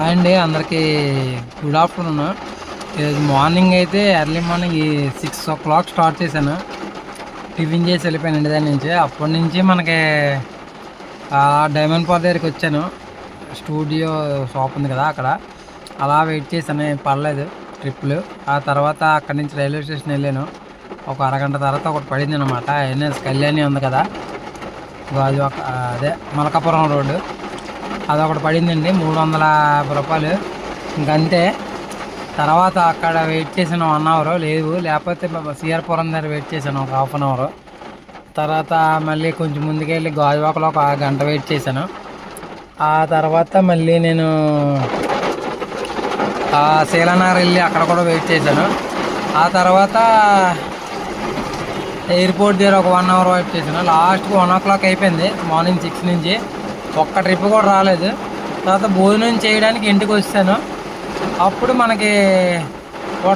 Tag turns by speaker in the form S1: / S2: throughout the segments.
S1: అండి అందరికీ good afternoon. ఈరోజు మార్నింగ్ అయితే ఎర్లీ మార్నింగ్ 6 o'clock స్టార్ట్ చేశాను. టిఫిన్ చేసి వెళ్ళిపోయాను ఇంటి దగ్గర నుంచి. అప్పటి నుంచి మనకి డైమండ్ పార్క్ దగ్గరికి వచ్చాను. స్టూడియో షాప్ ఉంది కదా, అక్కడ అలా వెయిట్ చేశాను. ఏం పర్లేదు ట్రిప్పులు. ఆ తర్వాత అక్కడి నుంచి రైల్వే స్టేషన్ వెళ్ళాను. ఒక అరగంట తర్వాత ఒకటి పడింది అనమాట. ఎన్ఎస్ కళ్యాణి ఉంది కదా, అది ఒక అదే మలకాపురం రోడ్డు, అదొకటి పడిందండి. 350 రూపాయలు ఇంకంతే. తర్వాత అక్కడ వెయిట్ చేసాను 1 hour, లేకపోతే సిఆర్పురం దగ్గర వెయిట్ చేశాను ఒక 1/2 hour. తర్వాత మళ్ళీ కొంచెం ముందుకెళ్ళి గాజువాకలో ఒక గంట వెయిట్ చేశాను. ఆ తర్వాత మళ్ళీ నేను శీలానగర్ వెళ్ళి అక్కడ కూడా వెయిట్ చేశాను. ఆ తర్వాత ఎయిర్పోర్ట్ దగ్గర ఒక 1 hour వెయిట్ చేశాను. లాస్ట్కి 1 o'clock అయిపోయింది. మార్నింగ్ 6 నుంచి ఒక్క ట్రిప్ కూడా రాలేదు. తర్వాత భోజనం చేయడానికి ఇంటికి వచ్చాను. అప్పుడు మనకి ఒక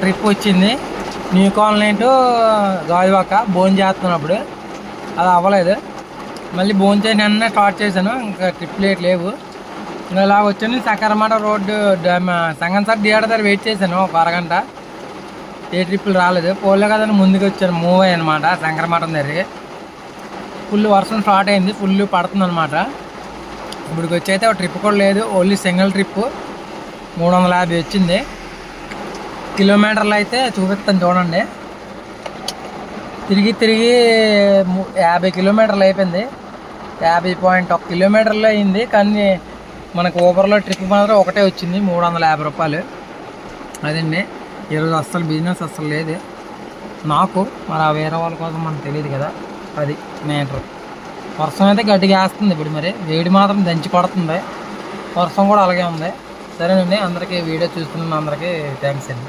S1: ట్రిప్ వచ్చింది, న్యూ కాలనీ టు గాజువాక. భోజనం చేస్తున్నప్పుడు అది అవ్వలేదు. మళ్ళీ భోజనం చేసి వెంటనే స్టార్ట్ చేశాను. ఇంకా ట్రిప్ లేవు. ఇంకా ఇలా వచ్చాను. సకరమాట రోడ్డు సంగంసార్ థియేటర్ దగ్గర వెయిట్ చేశాను ఒక అరగంట. ఏ ట్రిప్పులు రాలేదు. పోలే కదని ముందుకు వచ్చాను, మూవ్ అయ్యి అనమాట. శంకరమఠం దగ్గరికి ఫుల్ వర్షం స్టార్ట్ అయింది, ఫుల్ పడుతుంది అనమాట. ఇప్పటికి వచ్చి అయితే ఒక ట్రిప్ కూడా లేదు, ఓన్లీ సింగిల్ ట్రిప్. 350 వచ్చింది. కిలోమీటర్లు అయితే చూపిస్తాను చూడండి. తిరిగి 50 కిలోమీటర్లు అయిపోయింది. 50.1 కిలోమీటర్లు అయింది. కానీ మనకు ఊబర్లో ట్రిప్ మాత్రం ఒకటే వచ్చింది, 350 రూపాయలు. అదండి ఈరోజు అస్సలు బిజినెస్ అస్సలు లేదు నాకు. మరి ఆ వేరే వాళ్ళ కోసం మనకు తెలియదు కదా, అది మ్యాటర్. వర్షం అయితే గట్టిగా వేస్తుంది ఇప్పుడు. మరి వేడి మాత్రం దంచి పడుతుంది, వర్షం కూడా అలాగే ఉంది. సరేనండి, అందరికీ వీడియో చూస్తున్న అందరికీ థ్యాంక్స్ అండి.